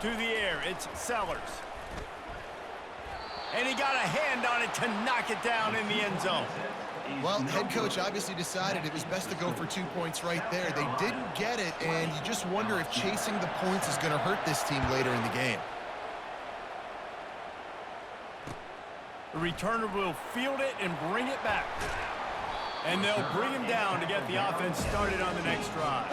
through the air. It's Sellers. And he got a hand on it to knock it down in the end zone. Well, head coach obviously decided it was best to go for 2 points right there. They didn't get it, and you just wonder if chasing the points is going to hurt this team later in the game. The returner will field it and bring it back. And they'll bring him down to get the offense started on the next drive.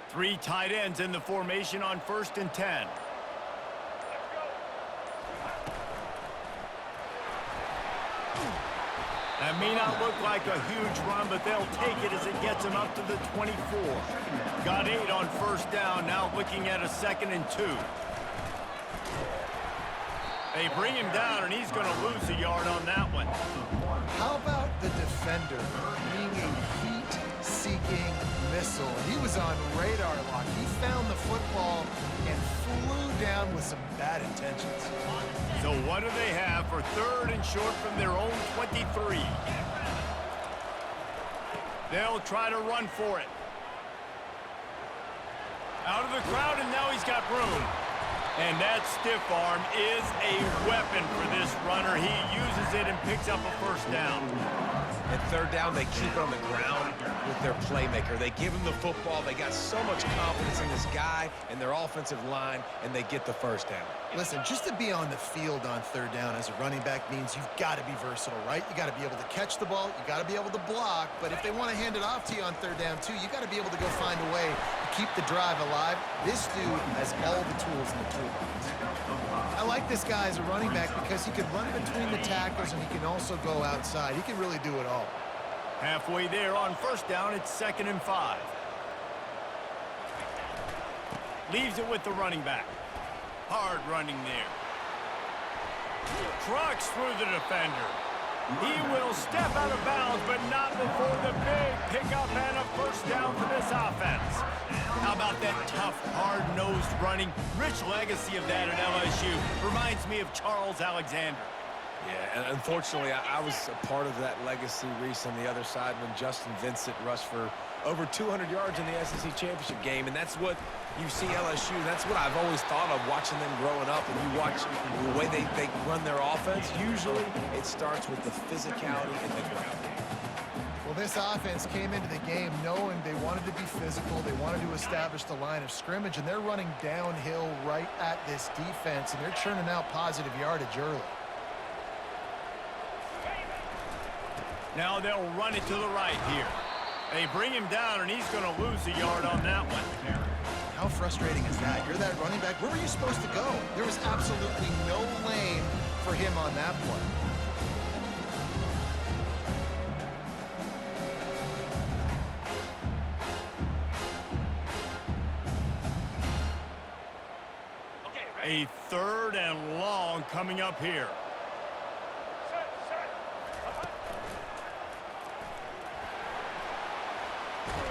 Three tight ends in the formation on 1st and 10. That may not look like a huge run, but they'll take it as it gets them up to the 24. Got 8 on 1st down, now looking at a 2nd and 2. They bring him down, and he's going to lose a yard on that one. How about the defender being a heat-seeking missile? He was on radar lock. He found the football and flew down with some bad intentions. So what do they have for 3rd and short from their own 23? They'll try to run for it. Out of the crowd, and now he's got room. And that stiff arm is a weapon for this runner. He uses it and picks up a 1st down. At 3rd down, they keep it on the ground with their playmaker. They give him the football. They got so much confidence in this guy and their offensive line, and they get the 1st down. Listen, just to be on the field on 3rd down as a running back means you've got to be versatile, right? You got to be able to catch the ball. You got to be able to block. But if they want to hand it off to you on 3rd down, too, you got to be able to go find a way to keep the drive alive. This dude has all the tools in the toolbox. I like this guy as a running back because he can run between the tackles and he can also go outside. He can really do it all. Halfway there on 1st down, it's 2nd and 5. Leaves it with the running back. Hard running there. Trucks through the defender. He will step out of bounds, but not before the big pickup and a 1st down for this offense. How about that tough, hard-nosed running? Rich legacy of that at LSU. Reminds me of Charles Alexander. Yeah, and unfortunately, I was a part of that legacy, Reese, on the other side when Justin Vincent rushed for over 200 yards in the SEC Championship game, and that's what you see LSU. That's what I've always thought of watching them growing up, and you watch the way they run their offense. Usually, it starts with the physicality in the ground game. Well, this offense came into the game knowing they wanted to be physical, they wanted to establish the line of scrimmage, and they're running downhill right at this defense, and they're churning out positive yardage early. Now they'll run it to the right here. They bring him down, and he's going to lose a yard on that one. How frustrating is that? You're that running back. Where were you supposed to go? There was absolutely no lane for him on that play. A 3rd and long coming up here.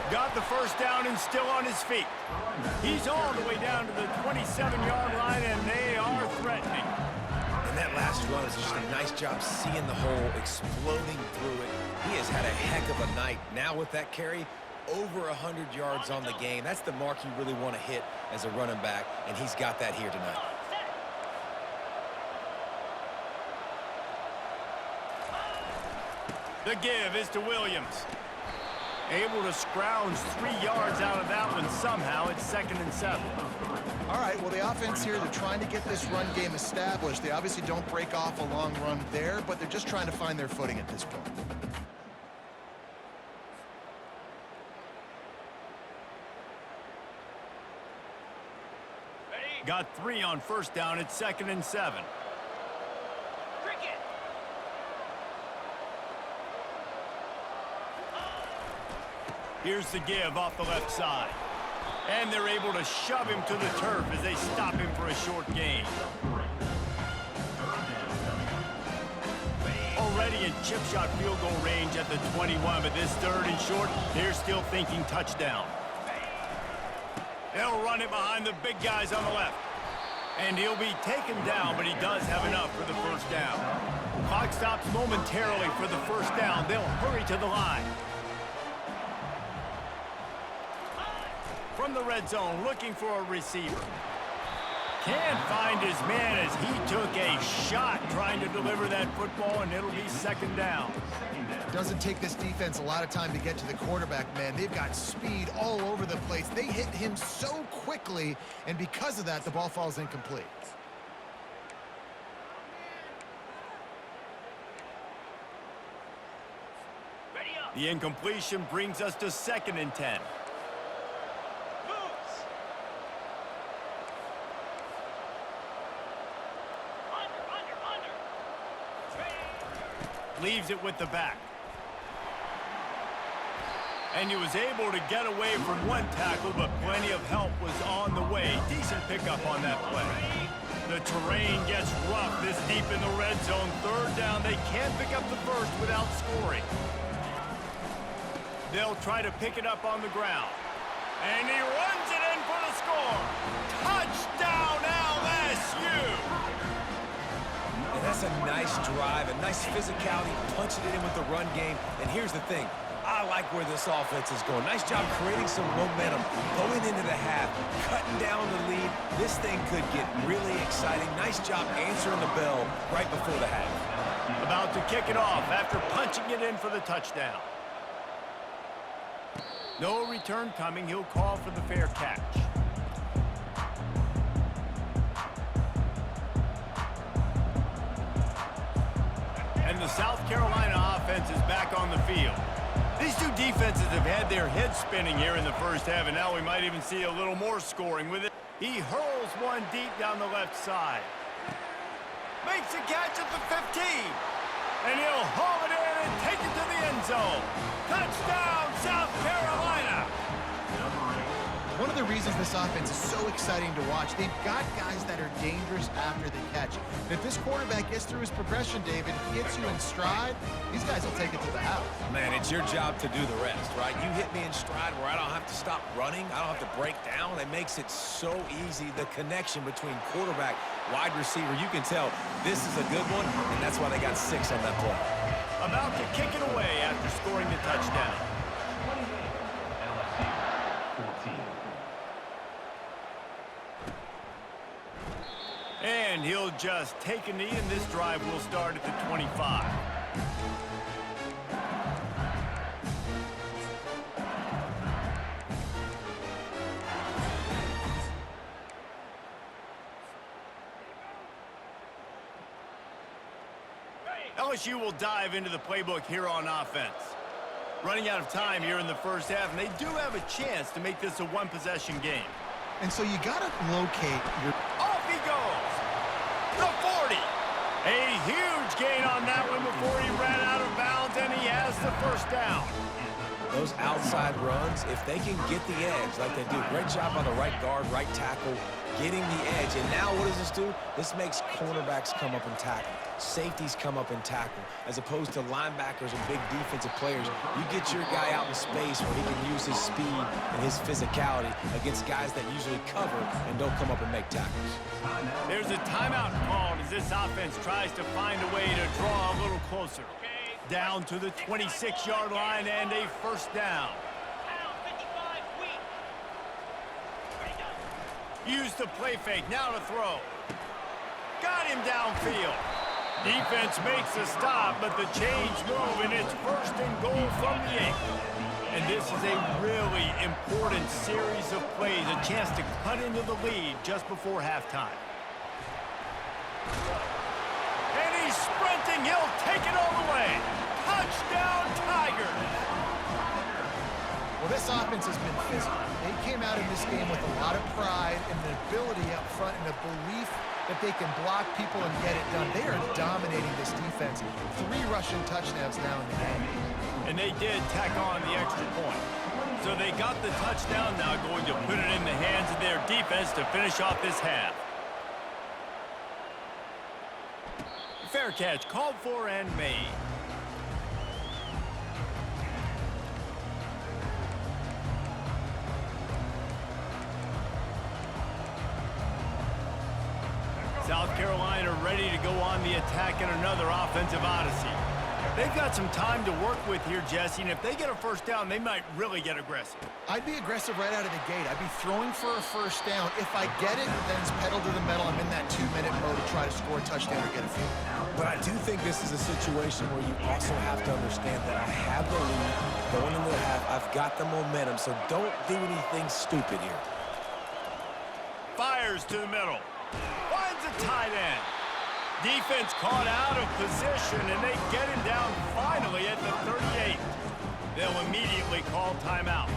Got the 1st down and still on his feet. He's all the way down to the 27-yard line, and they are threatening. And that last run is just a nice job seeing the hole, exploding through it. He has had a heck of a night. Now with that carry, over 100 yards on the game. That's the mark you really want to hit as a running back, and he's got that here tonight. The give is to Williams. Able to scrounge 3 yards out of that one somehow. It's 2nd and 7. All right, well, the offense here, they're trying to get this run game established. They obviously don't break off a long run there, but they're just trying to find their footing at this point. Got 3 on 1st down. It's 2nd and 7. Here's the give off the left side. And they're able to shove him to the turf as they stop him for a short gain. already in chip shot field goal range at the 21, but this third and short, they're still thinking touchdown. They'll run it behind the big guys on the left. And he'll be taken down, but he does have enough for the first down. Clock stops momentarily for the first down. They'll hurry to the line. From the red zone, looking for a receiver. Can't find his man as he took a shot trying to deliver that football, and it'll be second down. Doesn't take this defense a lot of time to get to the quarterback, man. They've got speed all over the place. They hit him so quickly, and because of that, the ball falls incomplete. The incompletion brings us to 2nd and 10. Leaves it with the back. And he was able to get away from one tackle, but plenty of help was on the way. Decent pickup on that play. The terrain gets rough this deep in the red zone. Third down, they can't pick up the first without scoring. They'll try to pick it up on the ground. And he runs it in for the score. Touchdown, LSU! And that's a nice drive, a nice physicality, punching it in with the run game. And here's the thing. I like where this offense is going. Nice job creating some momentum, going into the half, cutting down the lead. This thing could get really exciting. Nice job answering the bell right before the half. About to kick it off after punching it in for the touchdown. No return coming. He'll call for the fair catch. And the South Carolina offense is back on the field. These two defenses have had their heads spinning here in the first half, and now we might even see a little more scoring with it. He hurls one deep down the left side. Makes a catch at the 15. And he'll haul it in and take it to the end zone. Touchdown, South Carolina! One of the reasons this offense is so exciting to watch, they've got guys that are dangerous after the catch. And if this quarterback gets through his progression, David, hits you in stride, these guys will take it to the house. Man, it's your job to do the rest, right? You hit me in stride where I don't have to stop running. I don't have to break down. It makes it so easy, the connection between quarterback, wide receiver. You can tell this is a good one, and that's why they got 6 on that play. About to kick it away after scoring the touchdown. And he'll just take a knee, and this drive will start at the 25. LSU will dive into the playbook here on offense. Running out of time here in the first half, and they do have a chance to make this a one-possession game. And so you got to locate your... Off he goes! The 40! A huge gain on that one before he ran out of bounds, and he has the first down. Those outside runs, if they can get the edge like they do, great job on the right guard, right tackle, getting the edge. And now what does this do? This makes cornerbacks come up and tackle. Safeties come up and tackle. As opposed to linebackers and big defensive players, you get your guy out in space where he can use his speed and his physicality against guys that usually cover and don't come up and make tackles. There's a timeout called as this offense tries to find a way to draw a little closer. Down to the 26-yard line and a first down. Use the play fake, now to throw. Got him downfield. Defense makes a stop, but the change move, and it's first and goal from the 8. And this is a really important series of plays, a chance to cut into the lead just before halftime. And he's sprinting, he'll take it all the way. Touchdown, Tigers! Well, this offense has been physical. They came out in this game with a lot of pride and the ability up front and the belief that they can block people and get it done. They are dominating this defense. 3 rushing touchdowns now in the game. And they did tack on the extra point. So they got the touchdown, now going to put it in the hands of their defense to finish off this half. Fair catch called for and made. Carolina ready to go on the attack in another offensive odyssey. They've got some time to work with here, Jesse, and if they get a first down, they might really get aggressive. I'd be aggressive right out of the gate. I'd be throwing for a first down. If I get it, then it's pedal to the metal. I'm in that 2-minute mode to try to score a touchdown or get a field. But I do think this is a situation where you also have to understand that I have the lead going into the half. I've got the momentum, so don't do anything stupid here. Fires to the middle. Finds a tight end. Defense caught out of position, and they get him down finally at the 38. They'll immediately call timeout.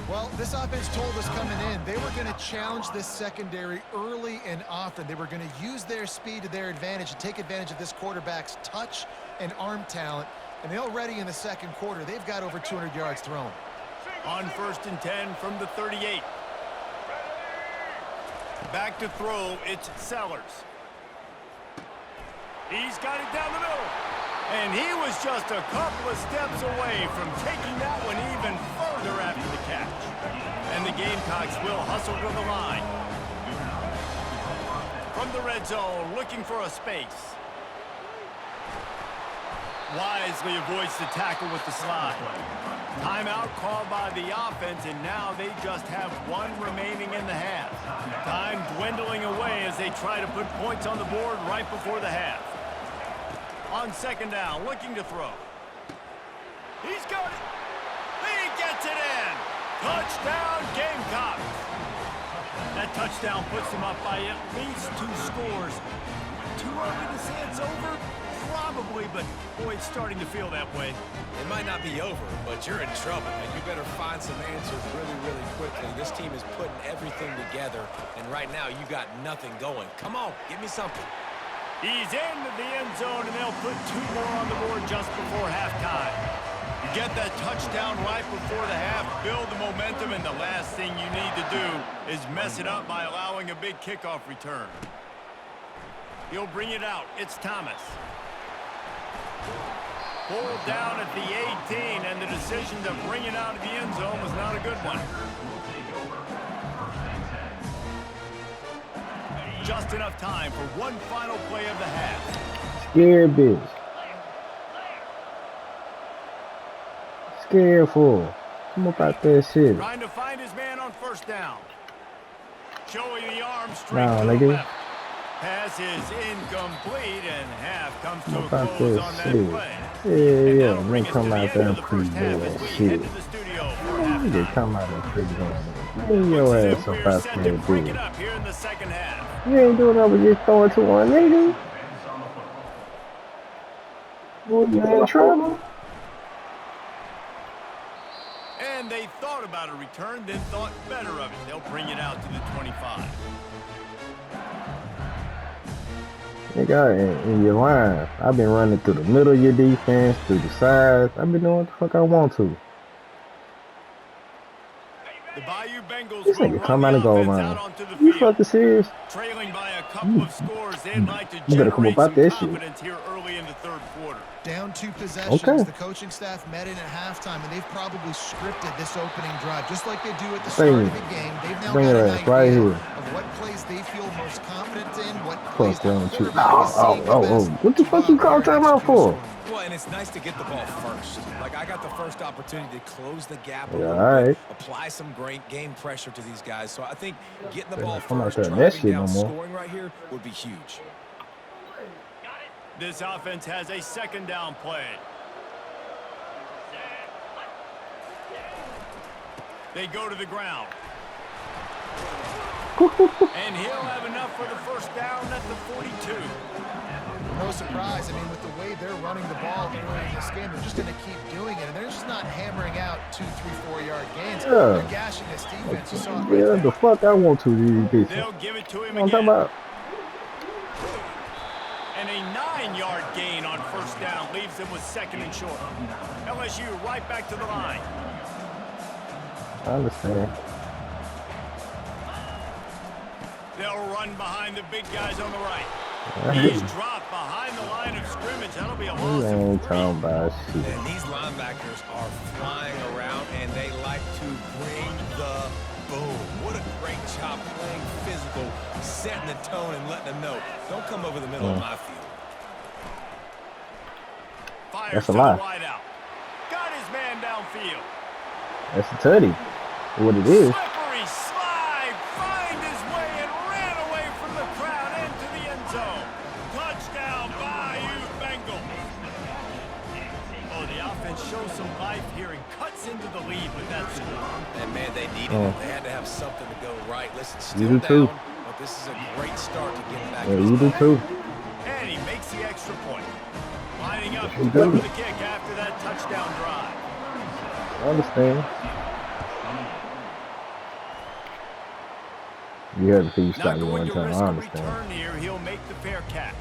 Well, this offense told us coming in they were going to challenge this secondary early and often. They were going to use their speed to their advantage and take advantage of this quarterback's touch and arm talent. And already in the second quarter, they've got over 200 yards thrown. On 1st and 10 from the 38. Back to throw, it's Sellers. He's got it down the middle. And he was just a couple of steps away from taking that one even further after the catch. And the Gamecocks will hustle to the line. From the red zone, looking for a space. Wisely avoids the tackle with the slide. Timeout called by the offense, and now they just have one remaining in the half. Time dwindling away as they try to put points on the board right before the half. On 2nd down, looking to throw. He's got it. He gets it in. Touchdown, Gamecocks. That touchdown puts them up by at least 2 scores. Too early to say it's over? Probably, but boy, it's starting to feel that way. It might not be over, but you're in trouble, and you better find some answers really, really quickly. This team is putting everything together, and right now you got nothing going. Come on, give me something. He's into the end zone, and they'll put 2 more on the board just before halftime. You get that touchdown right before the half, build the momentum, and the last thing you need to do is mess it up by allowing a big kickoff return. He'll bring it out. It's Thomas. Pulled down at the 18, and the decision to bring it out of the end zone was not a good one. Just enough time for one final play of the half. Scared bitch. Scared fool. Come up out that shit. Trying to find his man on 1st down. Showing the arm straight Nah, to the nigga. left. Pass is incomplete, and half comes to a About close that on that shit. play. Yeah, And yeah. that'll bring They us come to the out end there of and the first half pre-game as we shit. head to the studio for They halftime. come out and pre-game. Bring your Looks as ass if up we're out set to there, crank dude. it up here in the second half. You ain't doing nothing but just throwing to one nigga. Boy, you in trouble. And they thought about a return, then thought better of it. They'll bring it out to the 25. Nigga, in your line, I've been running through the middle of your defense, through the sides. I've been doing what the fuck I want to. The Bayou Bengals This will nigga run come the out and go offense line. out onto the You field. fucking serious? Trailing by a couple of scores, they'd like to You better come generate up out some that shit. confidence here early in the 3rd quarter. Down 2 possessions. Okay. The coaching staff met in at halftime, and they've probably scripted this opening drive, just like they do at the start of the game. They've now Bring got your an ass idea right here. of what plays they feel most confident in, what plays Fuck the wrong with you. quarterback is seeing the best. What the fuck you call timeout for? Well, and it's nice to get the ball first. Like, I got the first opportunity to close the gap a Yeah, little all bit, right. apply some great game pressure to these guys. So I think getting the They're ball not coming out first, there and driving that shit down, no more. scoring right here would be huge. This offense has a 2nd down play. They go to the ground. And he'll have enough for the 1st down at the 42. No surprise. I mean, with the way they're running the ball early in this game, they're just going to keep doing it. And they're just not hammering out 2, 3, 4-yard gains. Yeah. They're gashing this defense. You saw it right Yeah, there. the fuck I want to these bitches. They'll give it to him You know what I'm again. talking about? And a 9-yard gain on 1st down leaves them with 2nd and short. LSU right back to the line. I understand. They'll run behind the big guys on the right. I He's ain't dropped behind the line of scrimmage. That'll be a loss of 3. talking about shit. And these linebackers are flying around, and they like to bring the boom. What a great job playing physical setting the tone and letting them know, don't come over the middle of my field. Fires That's a to the lie. wideout. Got his man downfield. That's a tutty. What it is. Slippery slide. Find his way and ran away from the crowd into the end zone. Touchdown, Bayou Bengals. Oh, the offense shows some life here and cuts into the lead with that score. And, man, they needed it. They had to have something to go right. Listen, You still do too. down, but this is a great start to getting back. Yeah, in this you do ball. too. And he makes the extra point. Lining up You to do. cover the kick after that touchdown drive. I understand. You had to see you Not stop me going one to time. risk I a understand. return here. He'll make the fair catch.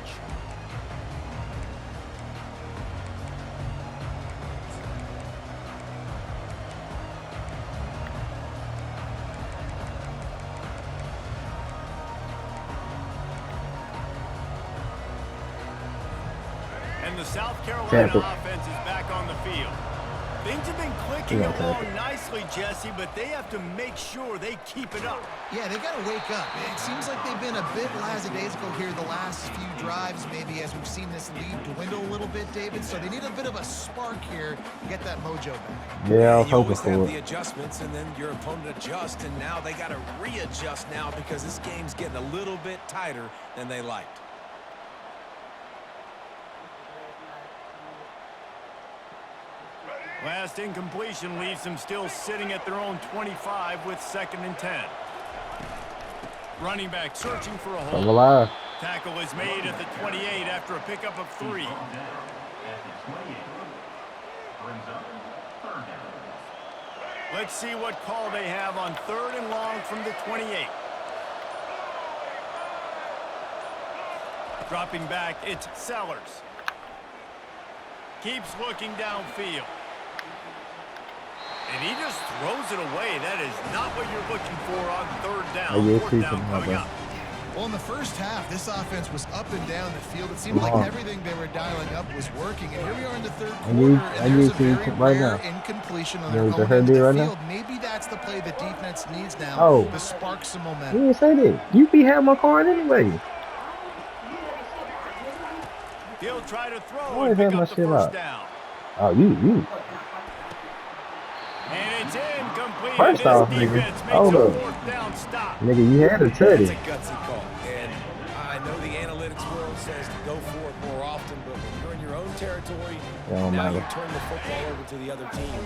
And the South Carolina Tampa. offense is back on the field. Things have been clicking Yeah, along Tampa. nicely, Jesse, but they have to make sure they keep it up. Yeah, they got to wake up. It seems like they've been a bit lackadaisical here the last few drives, maybe as we've seen this lead dwindle a little bit, David. So they need a bit of a spark here to get that mojo back. Yeah, I was You hoping always for have it. the adjustments, and then your opponent adjusts, and now they got to readjust now because this game's getting a little bit tighter than they liked. Last incompletion leaves them still sitting at their own 25 with 2nd and 10. Running back searching for a I'm hole. alive. Tackle is made at the 28 after a pickup of 3. Let's see what call they have on 3rd and long from the 28. Dropping back, it's Sellers. Keeps looking downfield. And he just throws it away. That is not what you're looking for on 3rd down. I get 4th you down from coming that. up. Well, in the first half, this offense was up and down the field. It seemed like Come on. everything they were dialing up was working. And here we are in the third I quarter, need and there's a to very right rare now. incompletion on You know their what the own hell end of did the right now? field. Maybe that's the play the defense needs now Oh. to spark some You momentum. didn't say that. You be having my card anyway. He'll try to throw Always and pick have my up the shit first out. down. Oh, you. And it's incomplete. First This off, defense nigga, makes hold a up. 4th down stop. Nigga, you had a That's tutty. a gutsy call. And I know the analytics world says to go for it more often, but when you're in your own territory, It don't now you matter. turn the football over to the other team.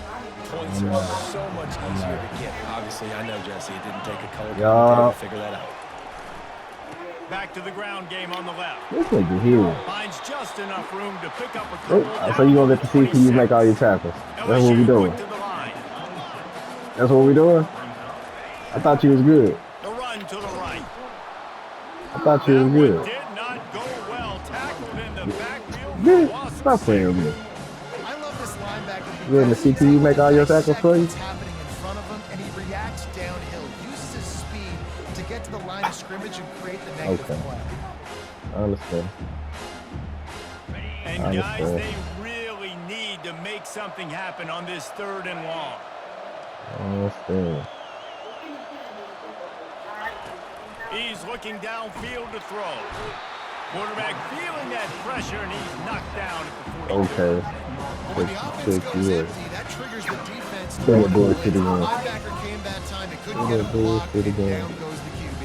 Points are so much easier to get. Obviously, I know, Jesse, it didn't take a color Yeah. commentator to figure that out. Back to the ground game on the left. This nigga here. Finds just enough room to pick up a couple. Oh, so you gonna get to see if you make all your tackles. That's what we LSU doing. quick to the line. That's what we doing. I thought you was good. The run to the right. I thought you That was one good. did not go well. Tackled in the backfield. for Good. loss of Stop playing with me. I love this linebacker. You in the because he's CPU able make to all your dissect tackles for you? what's happening in front of him, and he reacts downhill, uses his speed to get to the line of scrimmage and create the negative Okay. play. I understand. And I guys, understand. they really need to make something happen on this 3rd and long. I understand. He's looking downfield to throw. Quarterback feeling that pressure, and he's knocked down at the 42. Okay. But when the offense Take goes you empty, that triggers the defense. to Throw the run bullshit the again. linebacker came that time. It couldn't Throw get the a block, bullshit and again. down goes the QB.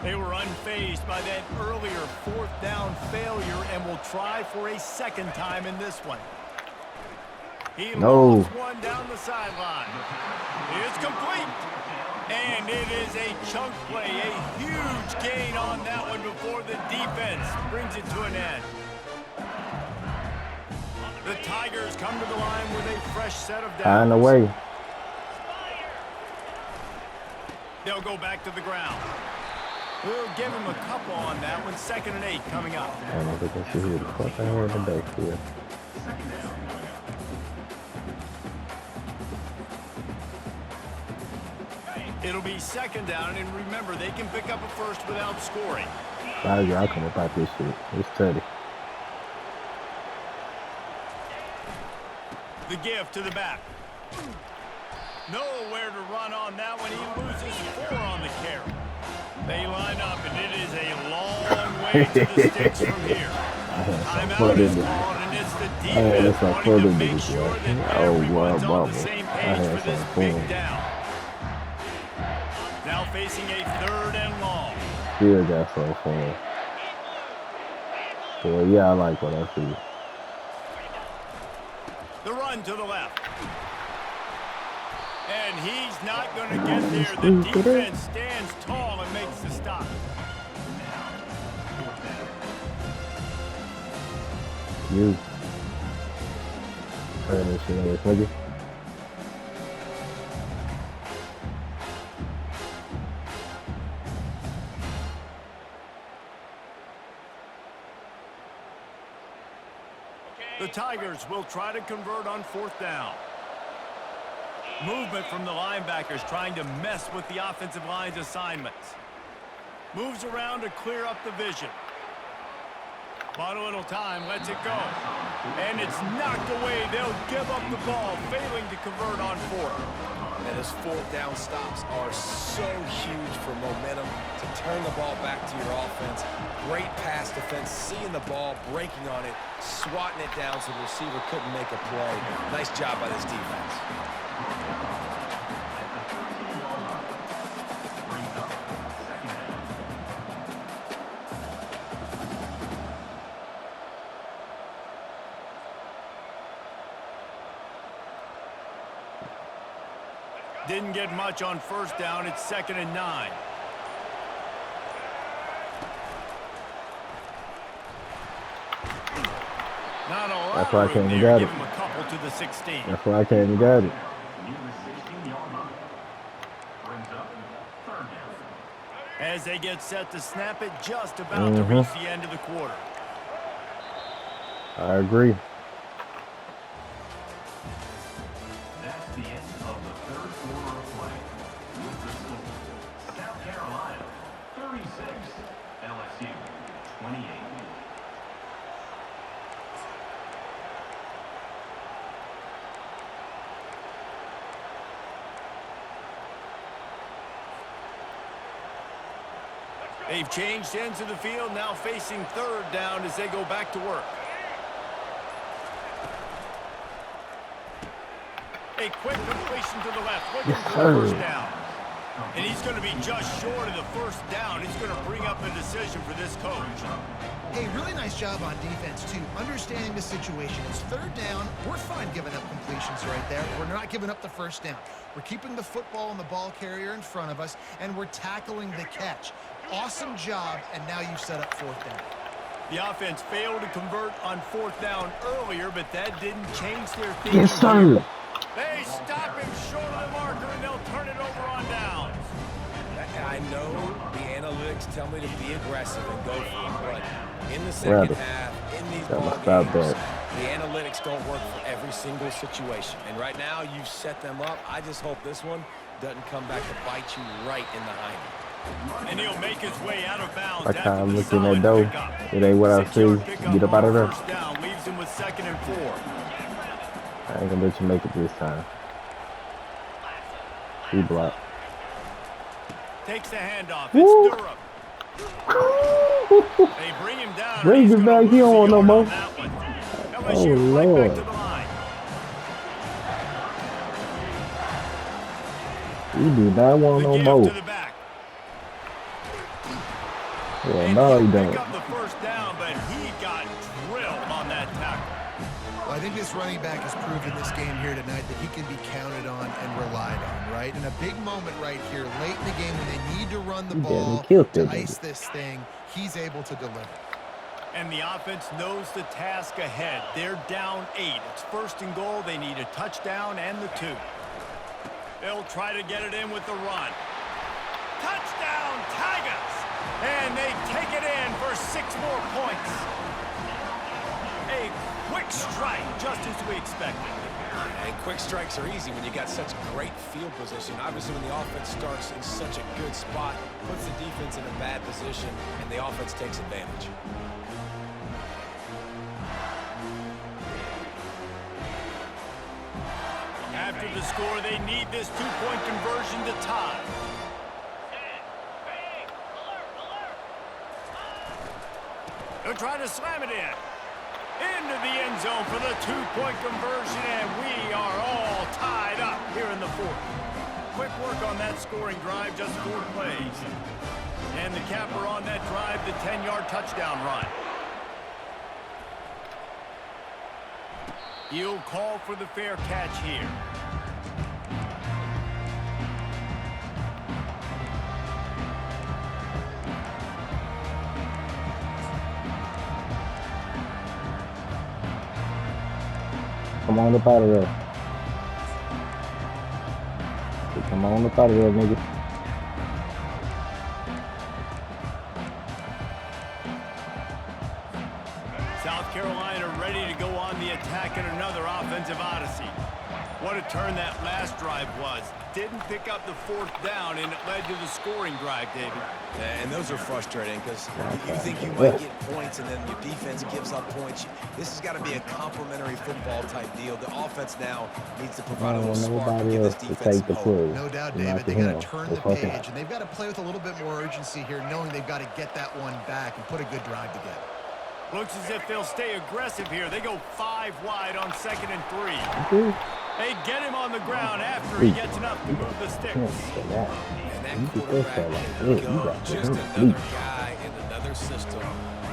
They were unfazed by that earlier 4th down failure and will try for a 2nd time in this one. He No. lost one down the sideline. It's complete. And it is a chunk play, a huge gain on that one before the defense brings it to an end. The Tigers come to the line with a fresh set of downs. Find a way. They'll go back to the ground. We'll give him a couple on that one. 2nd and 8 coming up. I don't think I see who the fuck I had in the backfield. It'll be 2nd down, and remember, they can pick up a first without scoring. I'll come about this shit. It's tutty. The give to the back. Nowhere to run on that one. He loses 4 on the carry. They line up, and it is a long way to the sticks from here. Timeout is called, and it's the defense wanting to make sure that everyone's on the same page for this big down. Now facing a 3rd and long. Still got so far. Well, yeah, I like what I see. The run to the left. And he's not going to get there. The defense stands tall and makes the stop. You. Turn this shit over, nigga. The Tigers will try to convert on 4th down. Movement from the linebackers trying to mess with the offensive line's assignments. Moves around to clear up the vision. Bought a little time, lets it go. And it's knocked away. They'll give up the ball, failing to convert on 4th. And those 4th down stops are so huge for momentum to turn the ball back to your offense. Great pass defense, seeing the ball, breaking on it, swatting it down so the receiver couldn't make a play. Nice job by this defense. Didn't get much on 1st down. It's 2nd and 9. Not a lot That's why I of room can't there. get Give it. him a couple to the 16. That's why I came and got it. As they get set to snap it, just about to reach the end of the quarter. I agree. That's the end of the 3rd quarter of play. With the score, South Carolina 36, LSU 28. They've changed ends of the field, now facing 3rd down as they go back to work. A quick completion to the left, looking for the 1st down. And he's going to be just short of the 1st down. He's going to bring up a decision for this coach. Hey, really nice job on defense, too. Understanding the situation. It's 3rd down. We're fine giving up completions right there. We're not giving up the 1st down. We're keeping the football and the ball carrier in front of us, and we're tackling the catch. Awesome job, and now you've set up 4th down. The offense failed to convert on 4th down earlier, but that didn't change their thinking. Yes, sir. They stop him short of the marker, and they'll turn it over on downs. I know the analytics tell me to be aggressive and go for it, but in the second half, in these ball games, the analytics don't work for every single situation. And right now, you've set them up. I just hope this one doesn't come back to bite you right in the hiney. And he'll make his way out of bounds. I kind of look in that door. It ain't what I see. Get up out of there. 1st down leaves him with 2nd and 4. I ain't gonna let you make it this time. He blocked. Takes the handoff. Woo. It's Durham. They bring him down. Bring He's him gonna back. He lose don't the want no yard more. on that one. LSU right Lord. back to the line. He do not want The no give more. to the back. Yeah, And no, he he'll don't. pick up the 1st down, but he got drilled on that tackle. Well, I think this running back has proven this game here tonight that he can be counted on and relied on, right? And a big moment right here, late in the game when they need to run the ball to ice this thing, he's able to deliver. And the offense knows the task ahead. They're down 8. It's 1st and goal. They need a touchdown and the 2. They'll try to get it in with the run. Touchdown, Tigers! And they take it in for 6 more points. A quick strike, just as we expected. And quick strikes are easy when you got such great field position. Obviously, when the offense starts in such a good spot, puts the defense in a bad position, and the offense takes advantage. After of the score. They need this two-point conversion to tie. They'll try to slam it in. Into the end zone for the two-point conversion, and we are all tied up here in the fourth. Quick work on that scoring drive, just 4 plays. And the capper on that drive, the 10-yard touchdown run. He'll call for the fair catch here. Come on up out of there. Come on up out of there, nigga. South Carolina ready to go on the attack in another offensive odyssey. What a turn that last drive was. Didn't pick up the 4th down, and it led to the scoring drive, David. And those are frustrating because you think you might get points and then your defense gives up points. This has got to be a complementary football type deal. The offense now needs to provide a little spark and Nobody give this else to defense take the hope. play. No doubt, David. They got to turn the page, and they've got to play with a little bit more urgency here, knowing they've got to get that one back and put a good drive together. Looks as if they'll stay aggressive here. They go 5 wide on 2nd and 3. They get him on the ground after he gets enough to move the sticks. And that quarterback can go just another guy in another system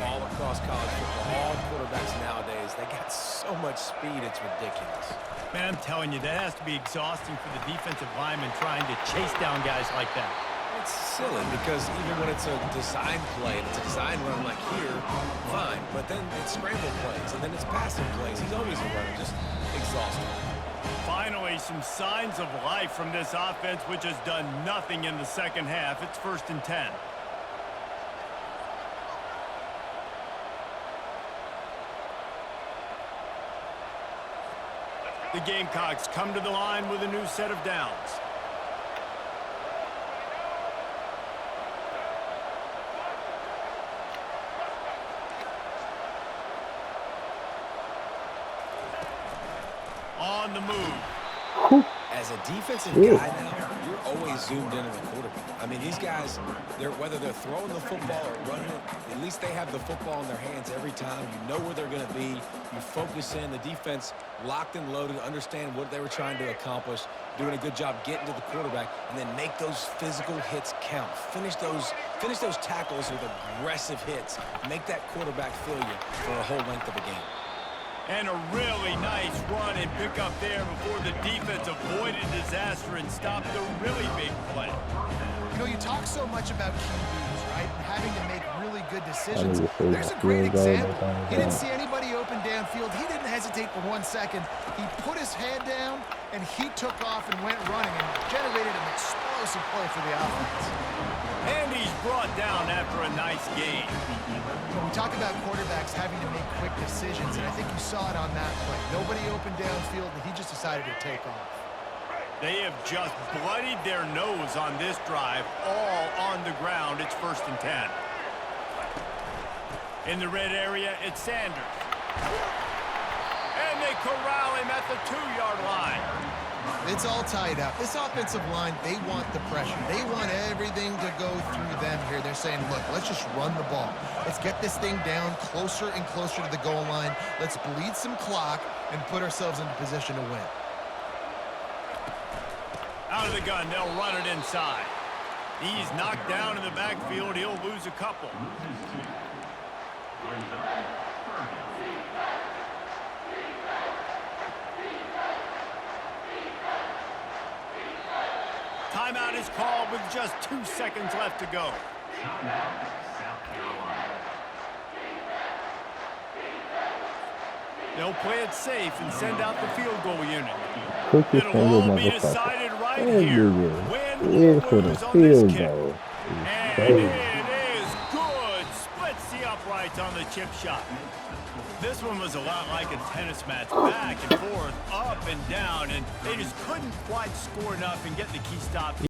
all across college football. All quarterbacks nowadays, they got so much speed, it's ridiculous. Man, I'm telling you, that has to be exhausting for the defensive lineman trying to chase down guys like that. It's silly because even when it's a design play and it's a design run like here, fine. But then it's scramble plays and then it's passing plays. He's always a runner, just exhausting. Finally, some signs of life from this offense, which has done nothing in the second half. It's 1st and 10. The Gamecocks come to the line with a new set of downs. On the move. As a defensive guy now, you're always zoomed in on the quarterback. I mean, these guys, whether they're throwing the football or running it, at least they have the football in their hands every time. You know where they're going to be. You focus in. The defense locked and loaded, understand what they were trying to accomplish, doing a good job getting to the quarterback, and then make those physical hits count. Finish those tackles with aggressive hits. Make that quarterback feel you for a whole length of a game. And a really nice run and pick up there before the defense avoided disaster and stopped a really big play. You know, you talk so much about QBs, right? And having to make really good decisions. There's a great example. He didn't see anybody open downfield. He didn't hesitate for 1 second. He put his head down, and he took off and went running and generated an explosive play for the offense. And he's brought down after a nice game. We talk about quarterbacks having to make quick decisions, and I think you saw it on that play. Nobody opened downfield, and he just decided to take off. They have just bloodied their nose on this drive, all on the ground. It's 1st and 10. In the red area, it's Sanders. And they corral him at the 2-yard line. It's all tied up. This offensive line, they want the pressure. They want everything to go through them here. They're saying, look, let's just run the ball. Let's get this thing down closer and closer to the goal line. Let's bleed some clock and put ourselves into position to win. Out of the gun, they'll run it inside. He's knocked down in the backfield. He'll lose a couple. Timeout is called with just 2 seconds left to go. Timeout, South Carolina. They'll play it safe and send out the field goal unit. Cook your It'll finger, all be motherfucker. decided right There here. you go. Win Yeah, or for the lose on this field kick. goal. And Crazy. it is good. Splits the uprights on the chip shot. This one was a lot like a tennis match, back and forth, up and down, and they just couldn't quite score enough and get the key stop.